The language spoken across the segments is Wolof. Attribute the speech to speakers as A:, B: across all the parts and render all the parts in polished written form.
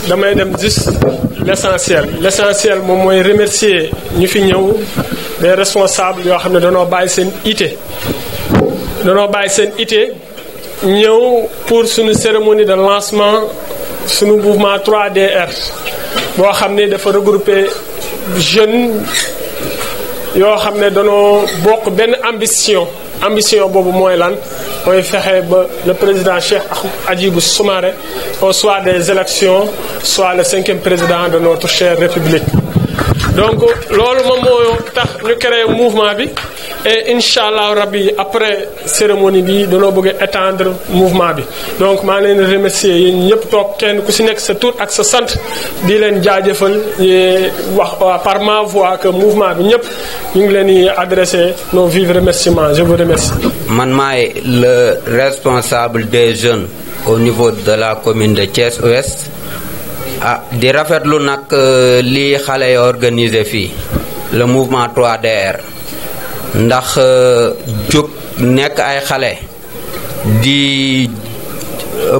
A: damay dem juste l'essentiel moom mooy remercier ñu fi ñëw les responsables yoo xam ne danoo bàyyi seen ité ñëw pour suñu cérémonie de lancement suñu mouvement 3DR boo xam ne dafa regrouper jeunes yoo xam ne danoo bokk benn ambition boobu mooy lan mooy fexe ba le président Cheikh Hadjibou Soumaré au soir des élections soit le 5e président de notre chère République. Donc loolu moom moo tax ñu créé mouvement bi et incha allah rabbi après cérémonie bi danoo bëgg a étendre mouvement bi. Donc maa ngi leen di remercier yéen ñëpp toog kenn ku si nekk sa tur ak sa sant di leen jaajëfal wax par ma voix que mouvement bi ñëpp ñu ngi leen di adresser nos vifs remerciements. Je vous remercie.
B: Man maay le responsable des jeunes au niveau de la commune de Thiès Ouest. Di rafetlu nag li xale yi organisé fii le mouvement 3DR ndax jóg nekk ay xale di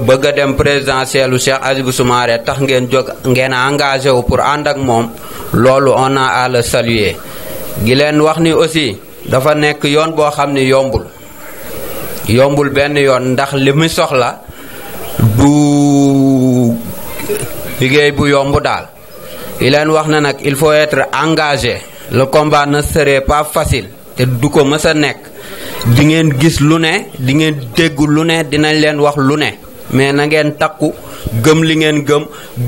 B: bëgg a dem présidentielu Cheikh Hadjibou Soumaré tax ngeen jóg ngeen engagé wu pour ànd ak moom loolu on a à le saluer gi leen wax ni aussi dafa nekk yoon boo xam ni yombul benn yoon ndax li muy soxla du liggéey bu yomb daal yi leen wax na nag il faut être engagé le combat ne serait pas facile te du ko mës a nekk di ngeen gis lu ne di ngeen dégg lu ne dinañ leen wax lu ne mais na ngeen takku gëm li ngeen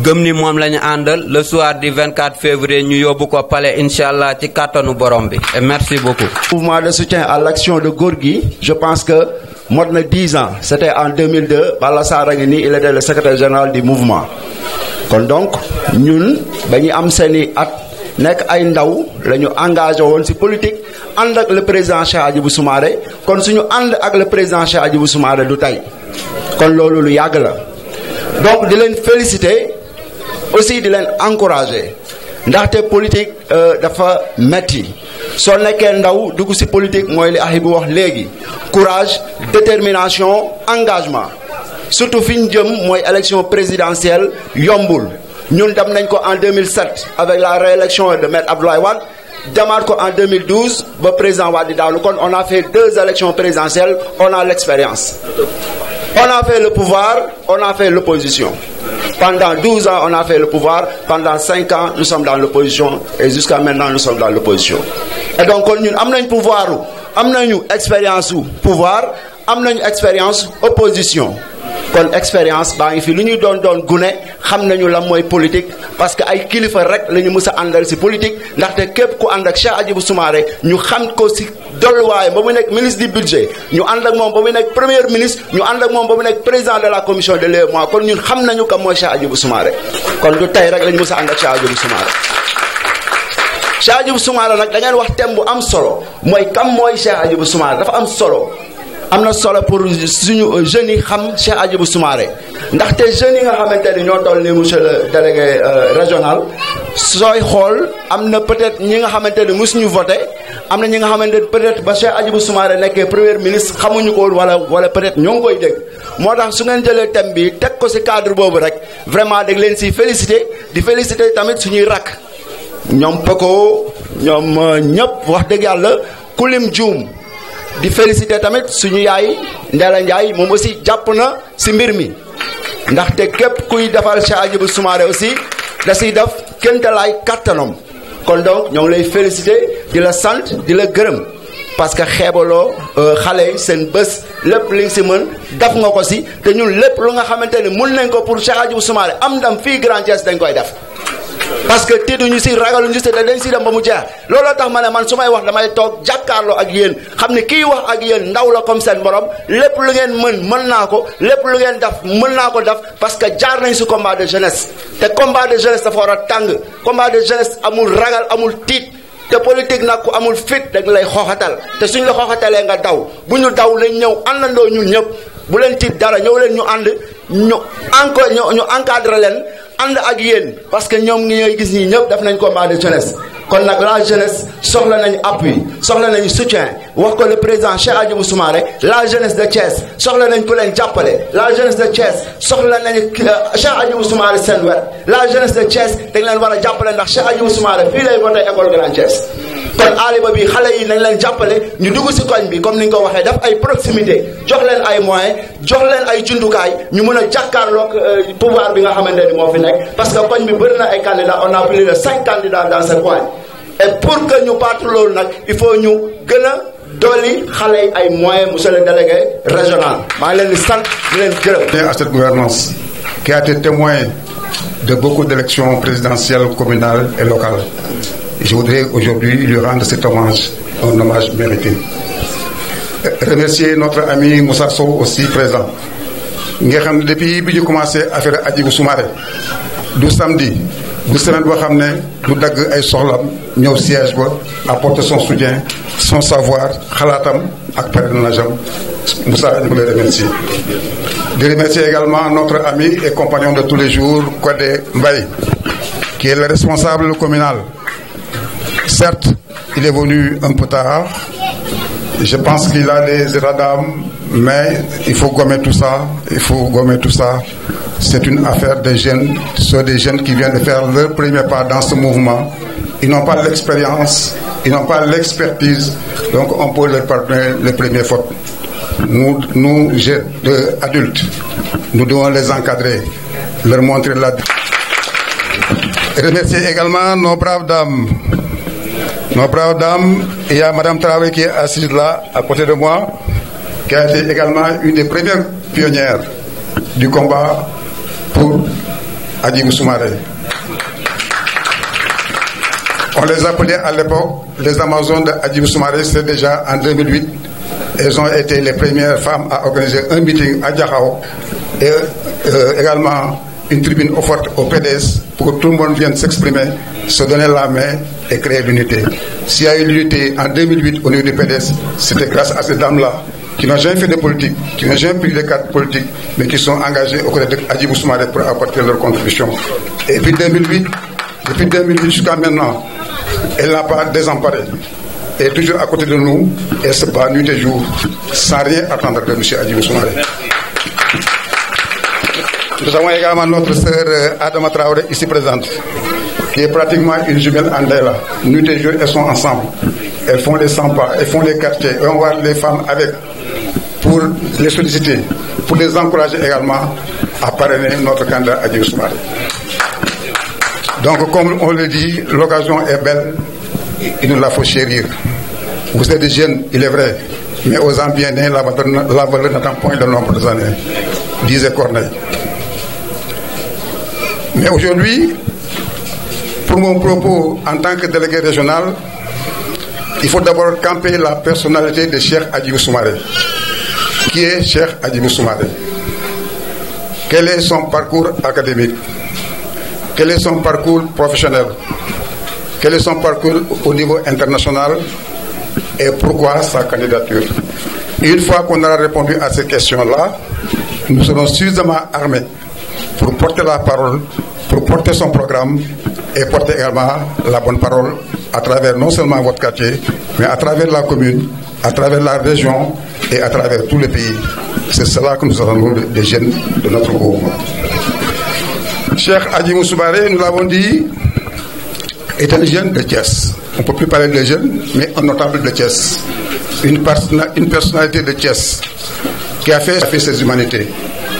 B: gëm ni moom la ñu àndal le soir du 24 février ñu yóbbu ko palais incha allah ci kàttanu borom bi et merci beaucoup.
C: Mouvement de soutien à l'action de Gorgui, je pense que mot na 10 ans c'était en 2002 Balla Sarr a ngi nii il était le secrétaire général du mouvement. kon donc ñun dañuy am seeni at nekk ay ndaw la ñu engagé woon ci politique ànd ak le président Cheikh Hadjibou Soumaré kon suñu ànd ak le président Cheikh Hadjibou Soumaré du tey kon loolu lu yàgg la donc di leen féliciter aussi di leen encourager ndaxte politique dafa metti soo nekkee ndaw dugg ci politique mooy li Ahibou wax léegi courage détermination engagement surtout fi ñu jëm mooy élection présidentielle yombul ñun dem nañ ko en 2007 avec la réélection de maître Abdoulaye Wade demaat ko en 2012 ba président Wade di daanu kon on a fait 2 élections présidentielles on a l'expérience on a fait le pouvoir on a fait l'opposition pendant 12 ans on a fait le pouvoir pendant 5 ans nous sommes dans l'opposition et jusqu'à maintenant nous sommes dans l'opposition et donc kon ñun am nañ pouvoir am nañu expérience u pouvoir am nañu expérience opposition kon expérience baa ngi fi lu ñuy doon gune xam nañu lan mooy politique parce que ay kilifa rek la ñu mës a àndal ci politique ndaxte képp ku ànd ak Cheikh Hadjibou Soumaré ñu xam ko ci dolluwaay ba mu nekk ministre du budget ñu ànd ak moom ba mu nekk premier ministre ñu ànd ak moom ba mu nekk président de la commission de l'UEMOA kon ñun xam nañu kam mooy Cheikh Hadjibou Soumaré kon du tey rek la ñu mës a ànd ak Cheikh Hadjibou Soumaré. Cheikh Hadjibou Soumaré nag da ngeen wax thème bu am solo mooy kam mooy Cheikh Hadjibou Soumaré dafa am solo. am na solo pour suñu jeunes yi xam Cheikh Hadjibou Soumaré ndaxte jeunes yi nga xamante ni ñoo toll ni monsieur le délégué régional sooy xool am na peut-être ñi nga xamante ni mosuñu voté am na ñi nga xamante ni peut-être ba Cheikh Hadjibou Soumaré nekkee premier ministre xamuñu ko wala peut-être ñoo ngi koy dégg moo tax su ngeen jëlee thème bi teg ko ci cadre boobu rek vraiment da leen ci féliciter di féliciter tamit suñuy rakk ñoom Peko ñoom ñëpp wax dëgg yàlla kulim juum di féliciter tamit suñu yaay Ndella Ndiaye moom aussi jàpp na ci mbir mi ndaxte képp kuy defal Cheikh Hadjibou Soumaré aussi da ciy def kéemtalaay kattanam kon donc ñoo ngi lay féliciter di la sant di la gërëm parce que xeebaloo xale yi seen bés lépp li nga ci mën def nga ko ci te ñun lépp lu nga xamante ni mën nañ ko pour Cheikh Hadjibou Soumaré am ndam fii Grand Thiès dañ koy def. parce que tiituñu ci ragaluñu ci te dañ ci dem ba mu jeex looloo tax ma ne man su may wax damay toog jàkkaarloo ak yéen xam ne kii wax ak yéen ndaw la comme seen borom lépp lu ngeen mën naa ko lépp lu ngeen def mën naa ko def parce que jaar nañ ci combat de jeunesse te combat de jeunesse dafa war a tàng combat de jeunesse amul ragal amul tiit te politique nag ku amul fit dañ lay xooxatal te suñ la xooxatalee nga daw bu ñu daw lañ ñëw àndandoo ñun ñëpp bu leen tiit dara ñëw leen ñu ànd ñu encadré leen ànd ak yéen parce que ñoom ngi ñooy gis ñi ñëpp def nañ combat de jeunesse kon nag la jeunesse soxla nañu appui soxla nañu soutien wax ko le président Cheikh Hadjibou Soumaré la jeunesse de Thiès soxla nañ ku leen jàppale la jeunesse de Thiès soxla nañu Cheikh Hadjibou Soumaré seen wet la jeunesse de Thiès dañ leen war a jàppale ndax Cheikh Hadjibou Soumaré fii lay voté école Grand Thiès kon aaliba bi xale yi nañ leen jàppale ñu dugg si koñ bi comme ni nga ko waxee def ay proximité jox leen ay moyens jox leen ay jundukaay ñu mën a jàkkaarloog pouvoir bi nga xamante ni moo fi nekk parce que koñ bi bëri na ay candidats on a plus de 5 candidats dans ce coin et pour que ñu battre loolu nag il faut ñu gën a dolli xale yi ay moyens monsieur le délégué régional maa ngi leen di sant di leen gërëm.
D: À cette gouvernance qui a été témoin de beaucoup d'élections présidentielles, communales et locales. Je voudrais aujourd'hui lui rendre cet hommage, un hommage mérité. Remercier notre ami Moussa Sow aussi présent. Depuis que j'ai commencé à faire Hadjibou Soumaré, du samedi, du semaine boo xam ne du dagg ay soxlam ñëw siège ba apporter son soutien son savoir xalaatam ak parrainage am Moussa ñu ngi lay remercier. Je remercie également notre ami et compagnon de tous les jours Kodé Mbaye qui est le responsable communal. Certes, il est venu un peu tard. Je pense qu'il a des états d'âme, mais il faut gommer tout ça. Il faut gommer tout ça. C'est une affaire des jeunes. Ce sont des jeunes qui viennent de faire leur premier pas dans ce mouvement. Ils n'ont pas l'expérience, ils n'ont pas l'expertise, donc on peut leur pardonner les premières fautes. Nous jeunes adultes, nous devons les encadrer, leur montrer la... Remercier également nos braves dames. Nos braves dames, il y a Madame Traoré qui est assise là, à côté de moi, qui a été également une des premières pionnières du combat pour Hadjibou Soumaré. On les appelait à l'époque les Amazones de Hadjibou Soumaré, c'est déjà en 2008. Elles ont été les premières femmes à organiser un meeting à Diakhao et également une tribune offerte au PDS pour que tout le monde vienne s'exprimer, se donner la main et créer l'unité. S'il y a eu l'unité en 2008 au niveau du PDS, c'était grâce à ces dames-là qui n'ont jamais fait de politique, qui n'ont jamais pris de cadre politique, mais qui sont engagées aux côtés de Hadjibou Soumaré pour apporter leur contribution. Et puis depuis 2008 jusqu'à maintenant, elle n'a pas désemparé. Elle est toujours à côté de nous, elle se bat nuit et jour, sans rien attendre de M. Hadjibou Soumaré. Nous avons également notre sœur Adama Traoré ici présente, qui est pratiquement une jumelle Andela. Nuit et jour, elles sont ensemble. Elles font les 100 pas, elles font les quartiers, et on voit les femmes avec, pour les solliciter, pour les encourager également à parrainer notre candidat Hadjibou Soumaré. Donc, comme on le dit, l'occasion est belle, il nous la faut chérir. Vous êtes des jeunes, il est vrai, mais aux ans bien nés, la valeur n'attend point le nombre des années, disait Corneille. Mais aujourd'hui, pour mon propos en tant que délégué régional, il faut d'abord camper la personnalité de Cheikh Hadjibou Soumaré. Qui est Cheikh Hadjibou Soumaré? Quel est son parcours académique? Quel est son parcours professionnel? Quel est son parcours au niveau international? Et pourquoi sa candidature? Une fois qu'on aura répondu à ces questions-là, nous serons suffisamment armés pour porter la parole, pour porter son programme et porter également la bonne parole à travers non seulement votre quartier, mais à travers la commune, à travers la région et à travers tout le pays. C'est cela que nous attendons des jeunes de notre mouvement. Cheikh Hadjibou Soumaré, nous l'avons dit, est un jeune de Thiès. On ne peut plus parler de jeunes, mais un notable de Thiès. Une personnalité de Thiès qui a fait ses humanités.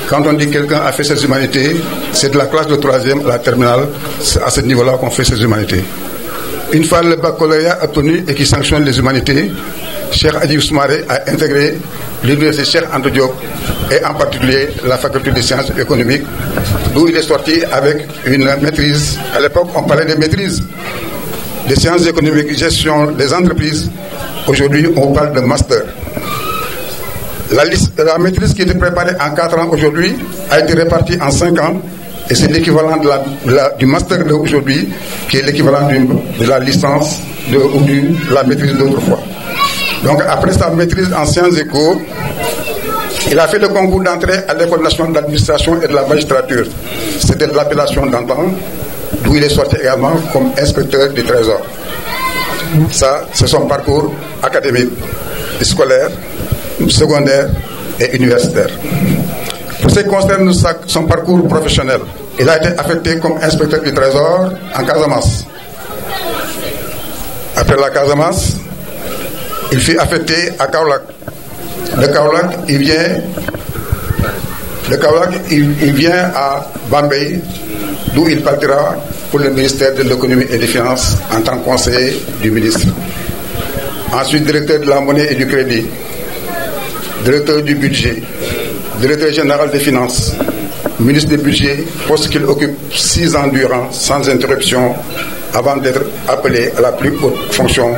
D: Quand on dit quelqu'un a fait ses humanités, c'est de la classe de 3e à la terminale, c'est à ce niveau-là qu'on fait ses humanités. Une fois le baccalauréat obtenu et qui sanctionne les humanités, Cheikh Hadjibou Soumaré a intégré l'université Cheikh Anta Diop et en particulier la faculté des sciences économiques, d'où il est sorti avec une maîtrise. À l'époque, on parlait de maîtrise des sciences économiques, gestion des entreprises. Aujourd'hui, on parle de master. La maîtrise qui était préparée en 4 ans aujourd'hui a été répartie en 5 ans et c'est l'équivalent du master d'aujourd'hui qui est l'équivalent de la licence ou de la maîtrise d'autrefois. Donc après sa maîtrise en sciences éco, il a fait le concours d'entrée à l'École nationale d'administration et de la magistrature. C'était de l'appellation d'antan, d'où il est sorti également comme inspecteur du trésor. Ça, c'est son parcours académique, scolaire, secondaire et universitaire. Pour ce qui concerne son parcours professionnel, il a été affecté comme inspecteur du Trésor en Casamance. Après la Casamance, il fut affecté à Kaolack. De Kaolack, il vient à Bambey, d'où il partira pour le ministère de l'économie et des finances en tant que conseiller du ministre. Ensuite, directeur de la monnaie et du crédit, directeur du budget, directeur général des finances, ministre du budget, poste qu'il occupe 6 ans durant, sans interruption, avant d'être appelé à la plus haute fonction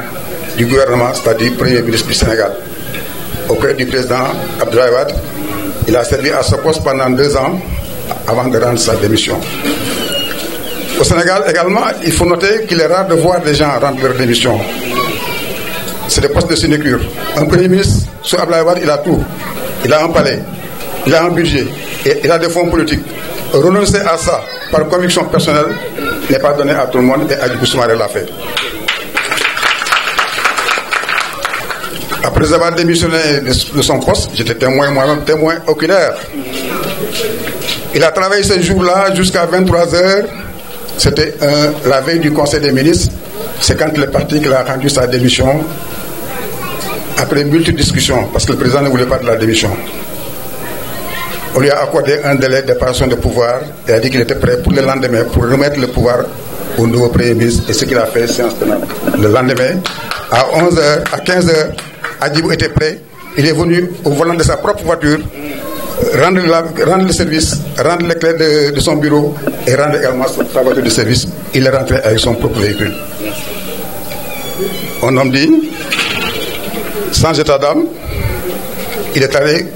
D: du gouvernement, c'est-à-dire Premier ministre du Sénégal. Auprès du président Abdoulaye Wade, il a servi à ce poste pendant 2 ans avant de rendre sa démission. Au Sénégal également, il faut noter qu'il est rare de voir des gens rendre leur démission. C'est des postes de sinécure. Un Premier ministre, sous Abdoulaye Wade, il a tout. Il a un palais, il a un budget, et il a des fonds politiques. Renoncer à ça par conviction personnelle n'est pas donné à tout le monde, et Hadjibou Soumaré l'a fait. Après avoir démissionné de son poste, j'étais témoin moi-même, témoin oculaire. Il a travaillé ce jour-là jusqu'à 23h. C'était la veille du Conseil des ministres. C'est quand il est parti qu'il a rendu sa démission. Après multiples discussions, parce que le président ne voulait pas de la démission. On lui a accordé un délai de passation de pouvoir et a dit qu'il était prêt pour le lendemain pour remettre le pouvoir au nouveau Premier ministre. Et ce qu'il a fait, séance tenante. Le lendemain, à 11h, à 15h, Hadjibou était prêt. Il est venu au volant de sa propre voiture, rendre le service, rendre les clés de son bureau et rendre également sa voiture de service. Il est rentré avec son propre véhicule. Un homme digne, sans état d'âme, il est allé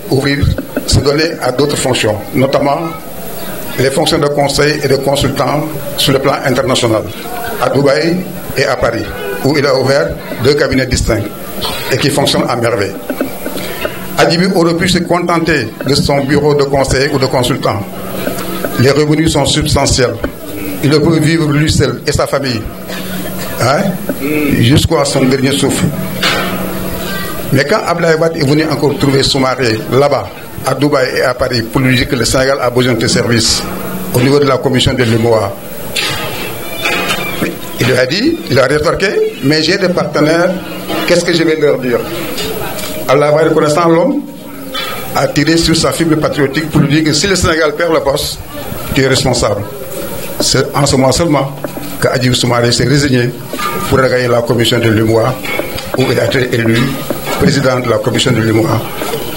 D: se donner à d'autres fonctions, notamment les fonctions de conseil et de consultant sur le plan international, à Dubaï et à Paris, où il a ouvert 2 cabinets distincts et qui fonctionnent à merveille. Hadjibou aurait pu se contenter de son bureau de conseil ou de consultant. Les revenus sont substantiels. Il peut vivre lui seul et sa famille, jusqu'à son dernier souffle. Mais quand Abdoulaye Wade est venu encore trouver Soumaré là-bas, à Dubaï et à Paris, pour lui dire que le Sénégal a besoin de services au niveau de la commission de l'UMOA, il lui a dit, il a rétorqué, mais j'ai des partenaires, qu'est-ce que je vais leur dire? Allah, reconnaissant l'homme, a tiré sur sa fibre patriotique pour lui dire que si le Sénégal perd le poste, tu es responsable. C'est en ce moment seulement que Hadjibou Soumaré s'est résigné pour regagner la commission de l'UMOA, où il a été élu président de la commission de l'UMOA,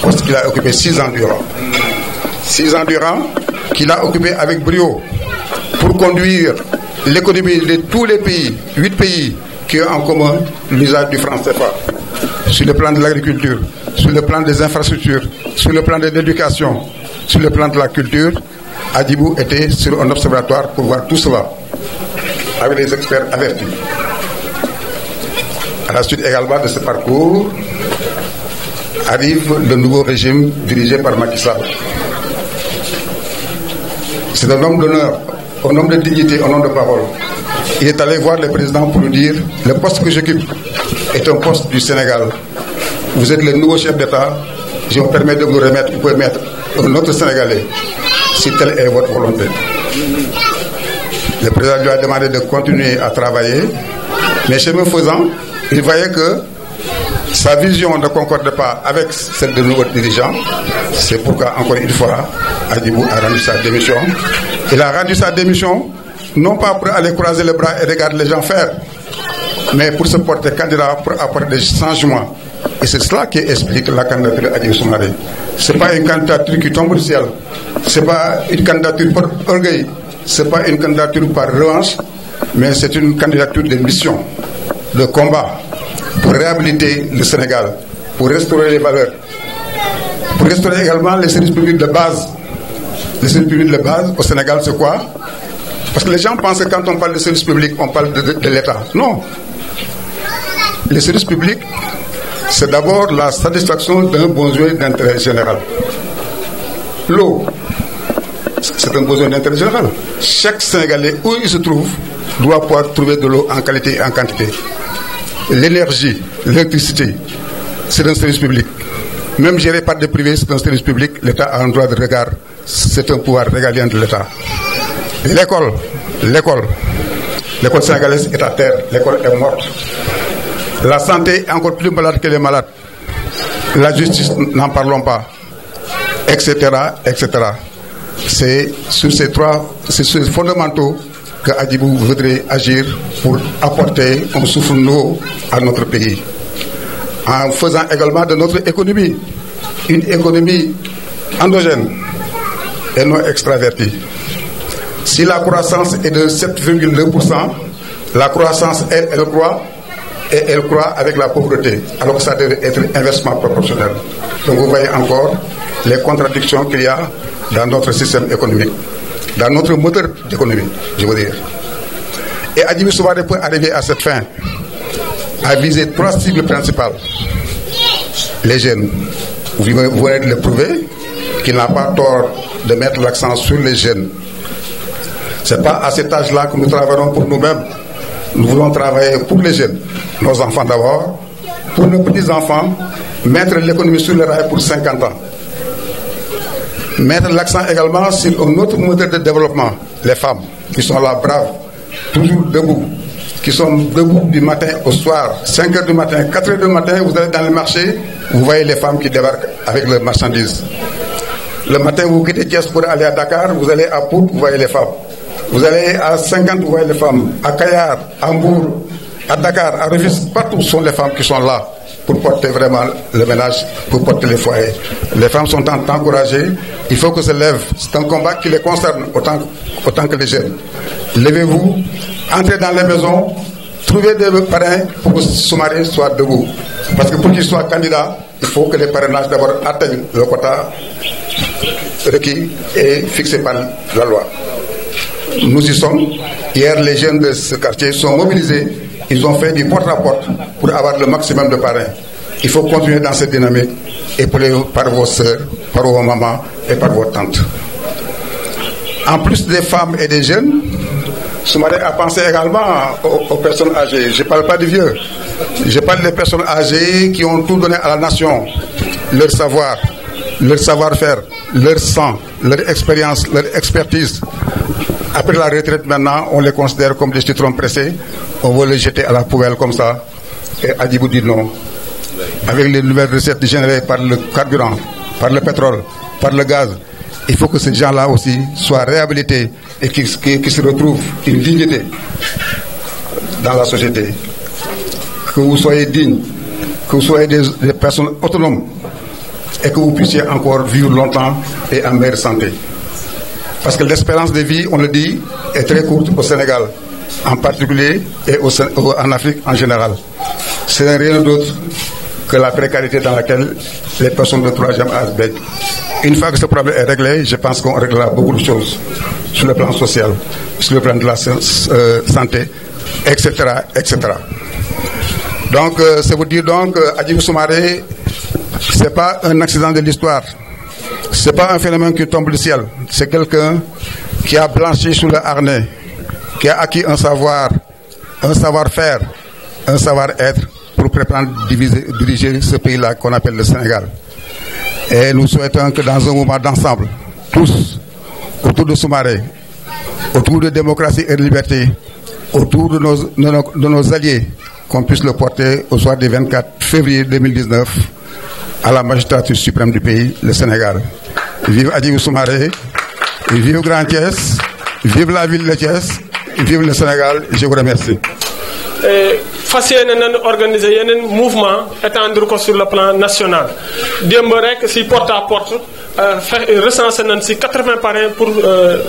D: poste qu'il a occupé 6 ans durant. 6 ans durant, qu'il a occupé avec brio pour conduire l'économie de tous les pays, 8 pays qui ont en commun l'usage du franc CFA. Sur le plan de l'agriculture, sur le plan des infrastructures, sur le plan de l'éducation, sur le plan de la culture, Hadjibou était sur un observatoire pour voir tout cela avec des experts avertis. À la suite également de ce parcours, arrive le nouveau régime dirigé par Macky Sall. C'est un homme d'honneur, un homme de dignité, un homme de parole. Il est allé voir le président pour lui dire: le poste que j'occupe est un poste du Sénégal. Vous êtes le nouveau chef d'État. Je me permets de vous remettre, vous pouvez mettre un autre Sénégalais, si telle est votre volonté. Le président lui a demandé de continuer à travailler, mais chemin faisant, il voyait que sa vision ne concorde pas avec celle de nouveaux dirigeants. C'est pourquoi, encore une fois, Hadjibou a rendu sa démission. Il a rendu sa démission, non pas pour aller croiser les bras et regarder les gens faire, mais pour se porter candidat, pour apporter des changements. Et c'est cela qui explique la candidature à Hadjibou Soumaré. Ce n'est pas une candidature qui tombe du ciel. Ce n'est pas une candidature par orgueil. Ce n'est pas une candidature par revanche, mais c'est une candidature de mission, de combat, pour réhabiliter le Sénégal, pour restaurer les valeurs, pour restaurer également les services publics de base. Les services publics de base au Sénégal, c'est quoi? Parce que les gens pensent que quand on parle de services publics, on parle de l'État. Non. Les services publics, c'est d'abord la satisfaction d'un besoin d'intérêt général. L'eau, c'est un besoin d'intérêt général. Chaque Sénégalais, où il se trouve, doit pouvoir trouver de l'eau en qualité et en quantité. l'énergie, l'électricité, c'est un service public. Même géré par des privés, c'est un service public. L'État a un droit de regard. C'est un pouvoir régalien de l'État. L'école sénégalaise est à terre. L'école est morte. La santé est encore plus malade que les malades. La justice, n'en parlons pas. Etc., etc. C'est sur ces fondamentaux que Hadjibou voudrait agir pour apporter un souffle nouveau à notre pays. En faisant également de notre économie une économie endogène et non extravertie. Si la croissance est de 7,2%, la croissance, elle croît, et elle croît avec la pauvreté, alors que ça devait être inversement proportionnel. Donc vous voyez encore les contradictions qu'il y a dans notre système économique, dans notre moteur d'économie, je veux dire. Et Hadjibou Soumaré peut arriver à cette fin, à viser 3 cibles principales. Les jeunes, vous venez de le prouver, qu'il n'a pas tort de mettre l'accent sur les jeunes. Ce n'est pas à cet âge-là que nous travaillerons pour nous-mêmes. Nous voulons travailler pour les jeunes, nos enfants d'abord, pour nos petits-enfants, mettre l'économie sur le rail pour 50 ans. Mettre l'accent également sur un autre modèle de développement, les femmes, qui sont là braves, toujours debout, qui sont debout du matin au soir, 5 h du matin, 4 h du matin, vous allez dans le marché, vous voyez les femmes qui débarquent avec leurs marchandises. Le matin, vous quittez Thiès pour aller à Dakar, vous allez à Pout, vous voyez les femmes. Vous allez à 50, vous voyez les femmes. À Kayar, à Mbour, à Dakar, à Rufisque, partout sont les femmes qui sont là pour porter vraiment le ménage, pour porter les foyers. Les femmes sont encouragées, il faut que se lèvent. C'est un combat qui les concerne autant que les jeunes. Levez-vous, entrez dans les maisons, trouvez des parrains pour que Soumaré soit debout. Parce que pour qu'il soit candidat, il faut que les parrainages d'abord atteignent le quota requis et fixé par la loi. Nous y sommes. Hier, les jeunes de ce quartier sont mobilisés. Ils ont fait du porte-à-porte pour avoir le maximum de parrains. Il faut continuer dans cette dynamique, épaulé par vos sœurs, par vos mamans et par vos tantes. En plus des femmes et des jeunes, Soumaré a pensé également aux personnes âgées. Je ne parle pas des vieux. Je parle des personnes âgées qui ont tout donné à la nation. Leur savoir, leur savoir-faire, leur sang, leur expérience, leur expertise. Après la retraite maintenant, on les considère comme des citrons pressés. On veut les jeter à la poubelle comme ça. Et Hadjibou dit non. Avec les nouvelles recettes générées par le carburant, par le pétrole, par le gaz, il faut que ces gens-là aussi soient réhabilités et qu'ils se retrouvent une dignité dans la société. Que vous soyez dignes, que vous soyez des personnes autonomes et que vous puissiez encore vivre longtemps et en meilleure santé. Parce que l'espérance de vie, on le dit, est très courte au Sénégal, en particulier, et en Afrique en général. Ce n'est rien d'autre que la précarité dans laquelle les personnes de 3e âge baignent. Une fois que ce problème est réglé, je pense qu'on réglera beaucoup de choses sur le plan social, sur le plan de la santé, etc., etc. Donc, c'est vous dire donc, Hadjibou Soumaré, ce n'est pas un accident de l'histoire. Ce n'est pas un phénomène qui tombe du ciel. C'est quelqu'un qui a blanchi sous le harnais, qui a acquis un savoir, un savoir-faire, un savoir-être pour prétendre diriger ce pays-là qu'on appelle le Sénégal. Et nous souhaitons que dans un mouvement d'ensemble, tous, autour de Soumaré, autour de démocratie et de liberté, autour de nos alliés, qu'on puisse le porter au soir du 24 février 2019 à la magistrature suprême du pays, le Sénégal. Vive Hadjibou Soumaré, vive Grand Thiès, vive la ville de Thiès, vive le Sénégal. Je vous remercie.
A: fas yéene nañu organiser yeneen mouvement étendre ko sur le plan national démb rek si porte à porte recensé nañ si 80 parrains pour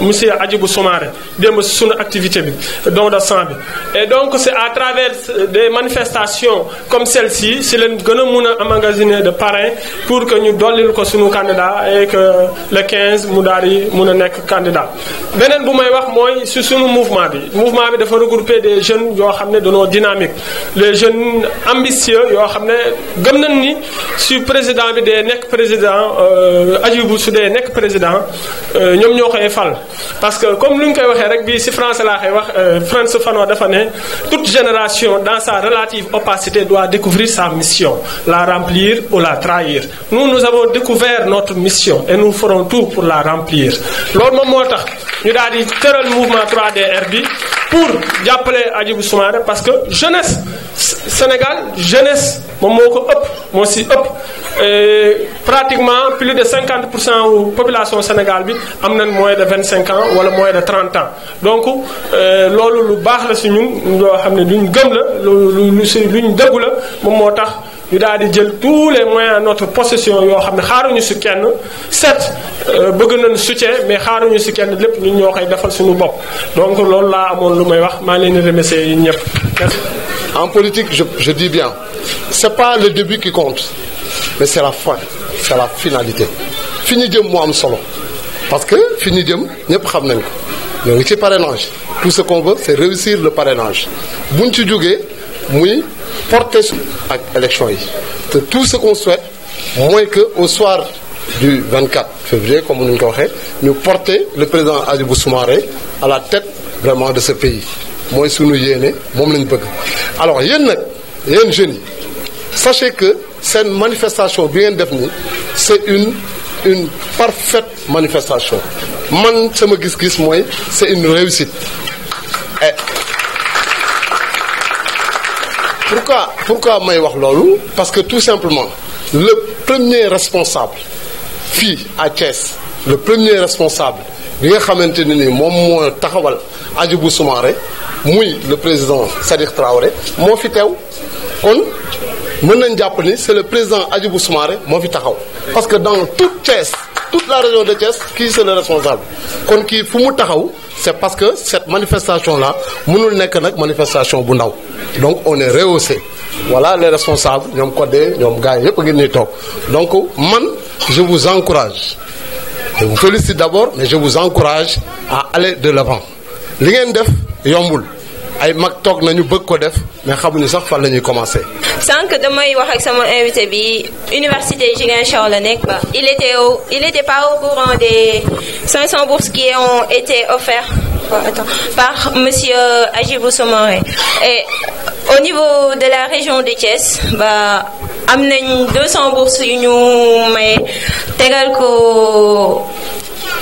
A: monsieur Hadjibou Soumaré démb si sunu activité bi don de sang bi et donc c'est à travers des manifestations comme celle-ci si leen gën a mun a emmagasiner de parrains pour que ñu dollil ko sunu candidat et que le 15 mu daal di mun a nekk candidat beneen bu may wax mooy si sunu mouvement bi dafa regrouper des jeunes yoo xam ne dañoo dynamique les jeunes ambitieux yoo xam ne gëm nañ ni si président bi dee nekk président Hadjibou su dee nekk président ñoom ñoo koy fal parce que comme lu ñu koy waxee rek bii si français laa koy wax Frantz Fanon dafa ne toute génération dans sa relative opacité doit découvrir sa mission, la remplir ou la trahir. Nous avons découvert notre mission et nous ferons tout pour la remplir. loolu moom moo tax ñu daal di tëral mouvement 3DR bi pour jàppale Hadjibou Soumaré parce que jeunesse Sénégal jeunesse moom moo ko ëpp moo si ëpp pratiquement plus de 50% wu population Sénégal bi am nañ moins de 25 ans wala moins de 30 ans donc loolu lu baax la si ñun loo xam ne luñ gëm la luñ dëggu la moom moo tax ñu daal di jël tous les moyens à notre possession yoo xam ne xaaruñu si kenn certes bëgg nañ soutien mais xaaruñu si kenn lépp ñun ñoo koy defal suñu bopp donc loolu laa amoon lu may wax maa leen di remercier yi ñëpp.
E: En politique, je dis bien, c'est pas le début qui compte, mais c'est la fin, c'est la finalité. Fini jëm moo am solo parce que fini jëm ñëpp xam nañ ko ñoo ngi ci parrainage tout ce qu'on veut c'est réussir le parrainage buñ ci jógee muy porter ak élection yi te tout ce qu'on souhaite mooy que au soir du 24 février comme ni ñu ko waxee ñu porter le président Hadjibou Soumaré à la tête vraiment de ce pays mooy sunu yéene moom lañ bëgg. Alors yéen nag yéen jeunes yi sachez que seen manifestation bi ngeen def nii c'est une parfaite manifestation man sama gis-gis mooy c'est une réussite. Et pourquoi may wax loolu parce que tout simplement le premier responsable fii à Thiès le premier responsable bi nga xamante ne ni moom moo taxawal Hadjibou Soumaré muy le président Sadikh Traoré moo fi teew kon mën nañ jàpp ni c'est le président Hadjibou Soumaré moo fi taxaw parce que dans toute Thiès toute la région de Thiès kii c'est le responsable kon kii fu mu taxaw c'est parce que cette manifestation là mënul nekk nag manifestation bu ndaw donc on est rehaussé voilà les responsables ñoom Codé ñoom gars yi yëpp a ngi nii toog donc man je vous encourage je vous félicite d'abord mais je vous encourage à aller de l'avant li ngeen def yombul ay mag toog nañu bëgg ko def mais xamuñu sax fan la ñuy commencer.
F: sànq damay wax ak sama invité bi université Ziguinchor la nekk ba il était pas au courant des 500 bourses qui ont été offertes par monsieur Hadjibou Soumaré et au niveau de la région de Thiès ba am nañ 200 bourses yu ñu may tegal ko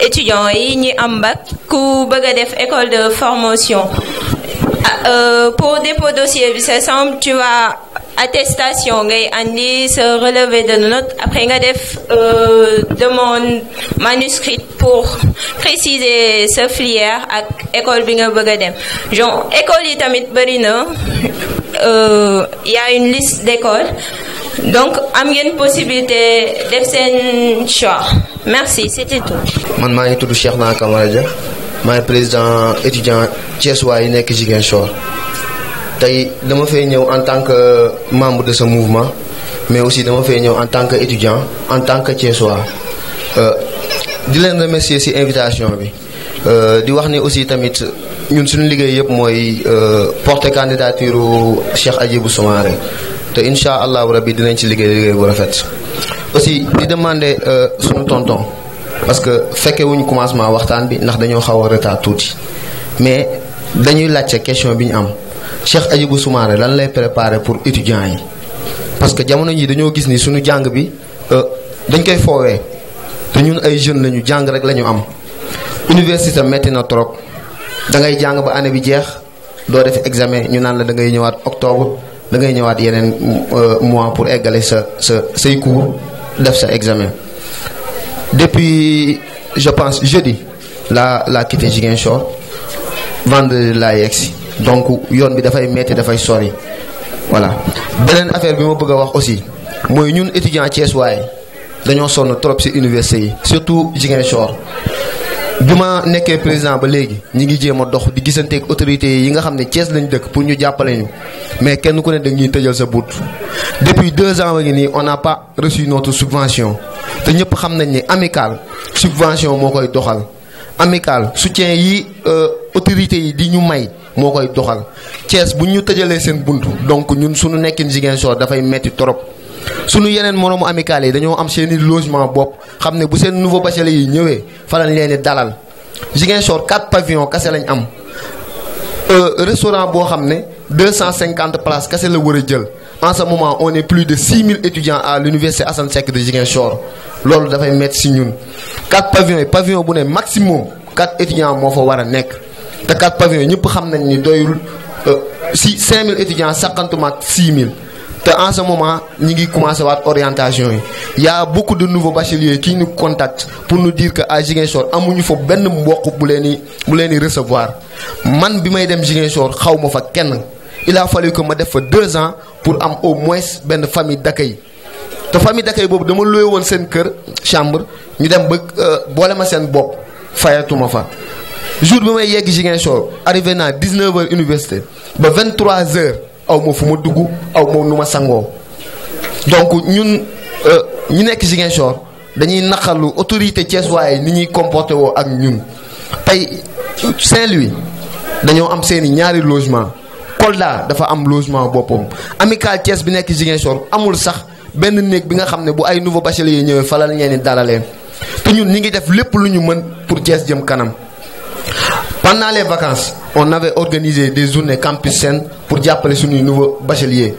F: étudiants yi ñi am bac ku bëgg a def école de formation. Pour dépôt dossier bi c'est simple tu vas attestation ngay andi sa relevé de notes après nga def demande manuscrite pour préciser sa filière ak école bi nga bëgg a dem genre école yi tamit bëri na y a une liste d'écoles donc am ngeen possibilité def seen choix merci c'était tout.
G: man maa ngi tudd Cheikh Naa Camara Dia maay président étudiant Thiessois yi nekk Ziguinchor tey dama fay ñëw en tant que membre de ce mouvement mais aussi dama fay ñëw en tant que étudiant en tant que Thiessois di leen remercier ci invitation bi di wax ni aussi tamit ñun suñu liggéey yëpp mooy porter candidature Cheikh Hadjibou Soumaré te incha allahu rabbi dinañ ci liggéey bu rafet aussi di demander suñu tonton parce que fekkee wuñu commencement waxtaan bi ndax dañoo xaw a retard tuuti mais dañuy laajte question bi ñu am Cheikh Hadjibou Soumaré lan lay préparer pour étudiants yi parce que jamono ji dañoo gis ni suñu jàng bi dañ koy foowee te ñun ay jeunes lañu jàng rek lañu am université metti na trop da ngay jàng ba année bi jeex doo def examen ñu naan la da ngay ñëwaat octobre da ngay ñëwaat yeneen mois pour eggale say cours def sa examen. Depuis je pense jeudi la quitté Ziguinchor vendredi laa yegsi donc yoon bi dafay metti dafay sori voilà beneen affaire bi ma bëgg a wax aussi mooy ñun étudiants Thiessois dañoo sonn trop ci université yi surtout Ziguinchor bi ma nekkee président ba léegi ñi ngi jéem a dox di gisanteeg autorités yi nga xam ne Thiès lañ dëkk pour ñu jàppale ñu mais kenn ku ne dañuy tëjal sa buut depuis 2 ans ngi nii on n'a pas reçu notre subvention te ñëpp xam nañ ne amical subvention moo koy doxal amical soutien yi autorités yi di ñu may moo koy doxal Thiès bu ñu tëjalee seen bunt donc ñun suñu nekkin Ziguinchor dafay metti trop sunu yeneen moroomu amicale yi dañoo am seeni logement bopp xam ne bu seen nouveau bachelier yi ñëwee fa lañ leen di dalal Ziguinchor 4 pavillons kese lañ am restaurant boo xam ne 250 places kese la war a jël en ce moment on est plus de 6000 étudiants à l'université Assane Seck de Ziguinchor loolu dafay mettre si ñun 4 pavillons yi pavillon bu ne maximum 4 étudiants moo fa war a nekk te 4 pavillons ñëpp xam nañ ni doyul si 5000 étudiants saqantuma ak 6000 te en ce moment ñi ngi commencé waat orientation yi y a beaucoup de nouveaux bacheliers qui nous contactent pour nous dire que à Ziguinchor amuñu fa benn mbokk bu leen di recevoir man bi may dem Ziguinchor xaw ma fa kenn il a fallu que ma def fa 2 ans pour am au moins benn famille d'accueil te famille d'accueil boobu dama loué woon seen kër chambre ñu dem ba boole ma seen bopp fayatuma fa jour bi may yegg Ziguinchor arrivé naa 19h université ba 23h aw ma fu ma dugg aw ma nu ma sangoo donc ñun ñu nekk Ziguinchor dañuy naqarlu autorité Thiès waaye ni ñuy comporté woo ak ñun tey Saint-Louis dañoo am seeni ñaari logement Kolda dafa am logement boppam amical Thiès bi nekk Ziguinchor amul sax benn néeg bi nga xam ne bu ay nouveau bachelier yi ñëwee fa la ñeen dalaleen te ñun ñi ngi def lépp lu ñu mën pour Thiès jëm kanam. Pendant les vacances on avait organisé des journées campus Sen pour jàppale suñuy nouveau bachelier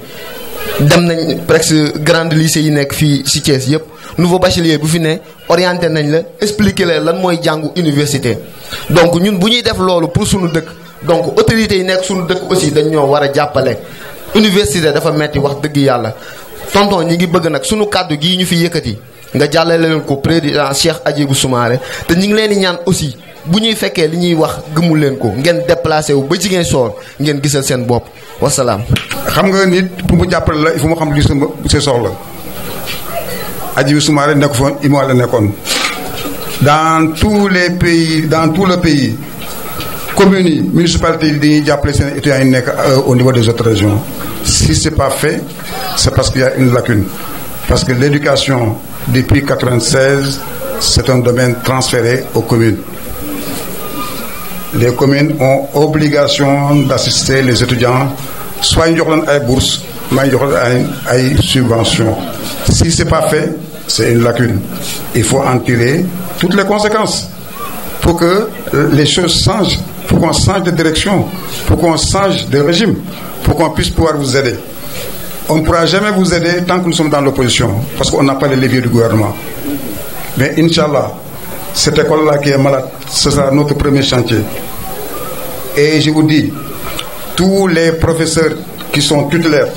G: dem nañ presque grande lycée yi nekk fii ci Thiès yëpp nouveau bachelier bu fi ne orienté nañ la expliquer leen lan mooy jàngu université donc ñun bu ñuy def loolu pour suñu dëkk donc autorités yi nekk suñu dëkk aussi dañ ñoo war a jàppale université dafa metti wax dëgg yàlla tonton ñi ngi bëgg nag suñu kàddu gii ñu fi yëkkati nga jàllale leen ko président Cheikh Hadjibou Soumaré te ñu ngi leen di ñaan aussi bu ñuy fekkee li ñuy wax gëmul leen ko ngeen déplacé wu ba Ziguinchor ngeen gisal seen bopp wasalaam.
D: xam nga nit pour mu jàppale la il faut mu xam li sa soxla Hadjibou Soumaré nekk foon IMO la nekkoon dans tout le pays communes yi municipalités yi dañuy jàppale seen étudiants yi nekk au niveau des autres régions si c'est pas fait c'est parce qu'il y a une lacune parce que l'éducation depuis 1996 c'est un domaine transféré aux communes. Les communes ont obligation d'assister les étudiants soit ñu jox leen ay bourses soit ñu jox leen ay subventions si c'est pas fait c'est une lacune il faut en tirer toutes les conséquences pour que les choses changent pour qu'on change de direction pour qu'on change de régime pour qu'on puisse pouvoir vous aider. On ne pourra jamais vous aider tant que nous sommes dans l'opposition parce qu'on n'a pas les leviers du gouvernement mais Inch'Allah cette école-là qui est malade ce sera notre premier chantier. Et je vous dis, tous les professeurs qui sont tutélaires,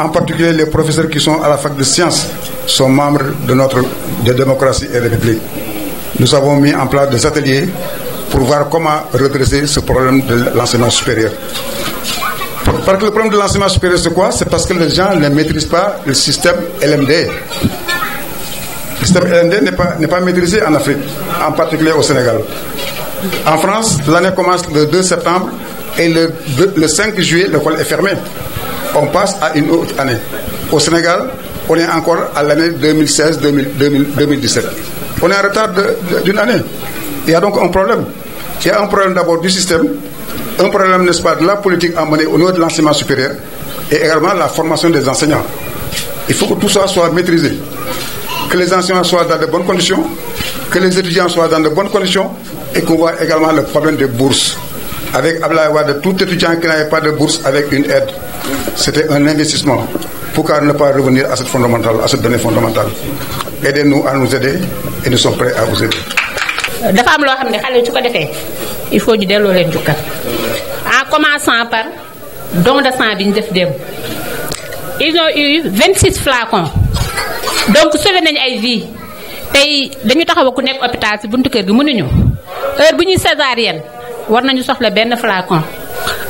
D: en particulier les professeurs qui sont à la fac de sciences, sont membres de Démocratie et République. Nous avons mis en place des ateliers pour voir comment redresser ce problème de l'enseignement supérieur. Parce que le problème de l'enseignement supérieur, c'est quoi? C'est parce que les gens ne maîtrisent pas le système LMD. Le système LMD n'est pas maîtrisé en Afrique, en particulier au Sénégal. En France, l'année commence le 2 septembre et le 5 juillet, l'école est fermée. On passe à une autre année. Au Sénégal, on est encore à l'année 2016-2017. On est en retard d'une année. Il y a donc un problème. Il y a un problème d'abord du système, un problème, n'est-ce pas, de la politique à mener au niveau de l'enseignement supérieur et également la formation des enseignants. Il faut que tout ça soit maîtrisé. Que les enseignants soient dans de bonnes conditions, que les étudiants soient dans de bonnes conditions et qu'on voit également le problème des bourses. Avec Abdoulaye Wade, tout étudiant qui n'avait pas de bourse avec une aide, c'était un investissement. Pourquoi ne pas revenir à cette donnée fondamentale? Aidez-nous à nous aider et nous sommes prêts à vous aider.
H: dafa am loo xam ne xale su ko defee il faut ñu delloo leen jukkal en commençant par don de sang bi ñu def démb ils ont eu 26 flacons donc sauvé nañu ay vies tey dañu taxaw ku nekk hôpital ci buntu kër gi mënuñu heure bu ñuy césarienne war nañu soxla benn flacon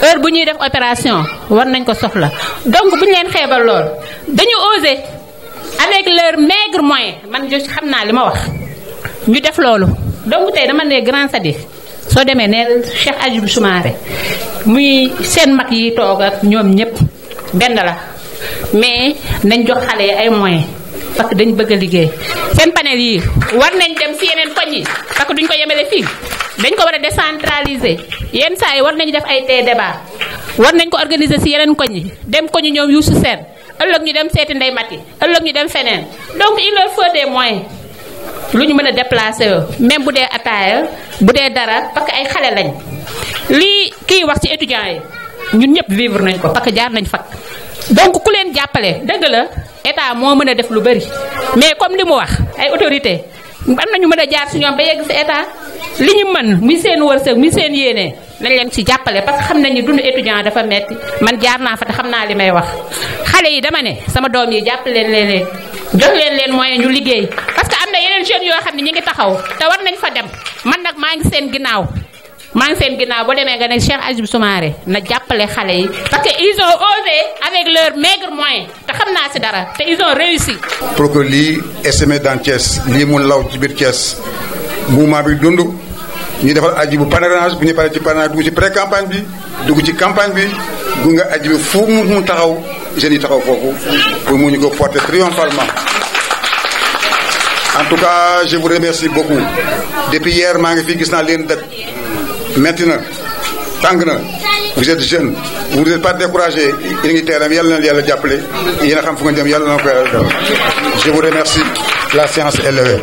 H: heure bu ñuy def opération war nañ ko soxla donc bu ñu leen xeebal lool dañu oser avec leur maigre moyen man jo xam naa li ma wax ñu def loolu. donc tey dama ne grand Sadikh soo demee ne Cheikh Hadjibou Soumaré muy seen mag yi toog ak ñoom ñëpp benn la mais nañ jox xale yi ay moyens parce que dañ bëgg a liggéey seen panel yi war nañ dem si yeneen koñ yi parce que duñ ko yemale fii dañ ko war a décentraliser yenn saa yi war nañu def ay tee débat war nañ ko organiser si yeneen koñ yi dem koñu ñoom Youssou Sène ëllëg ñu dem seeti ndey mati ëllëg ñu dem feneen donc il leur faut des moyens lu ñu mën a déplacer même bu dee ataaya bu dee dara parce que ay xale lañ lii kii wax ci étudiants yi ñun ñëpp vivre nañ ko parce que jaar nañ fac donc ku leen jàppale dëgg la état moo mën a def lu bari mais comme li mu wax ay autorité am nañu mën a jaar ci ñoom ba yegg ci état li ñu mën muy seen wërsëg muy seen yéene nañ leen ci jàppale parce que xam nañ ni dund étudiant dafa metti man jaar naa fa te xam naa li may wax xale yi dama ne sama doom yi jàppale leen jox leen moyen ñu liggéey parce que am na yeneen jeunes yoo xam ne ñi ngi taxaw te war nañ fa dem man nag maa ngi seen ginnaaw boo demee nga ne Cheikh Hadjibou Soumaré na jàppale xale yi parce que ils ont osé avec leurs maigres moyens te xam naa ci dara te ils ont réussi.
D: pour que lii SME dans Thiès lii mun law ci biir Thiès mouvement bi dund ñu defal Hadjibou parrainage bu ñu paree ci parrainage dugg ci pré campagne bi dugg ci campagne bi gunge Hadjibou fu mu taxaw jeunes yi taxaw foofu pour mu ñu ko porter triomphalement. En tout cas, je vous remercie beaucoup. Depuis hier, maa ngi fi gis naa leen dëkk metti na tàng na vous êtes jeune vous n'êtes pas découragé yéen ngi teeram yàlla na yàlla jàppale yéen a xam fu nga jëm yàlla na ko yàlla def. Je vous remercie. La séance est levée.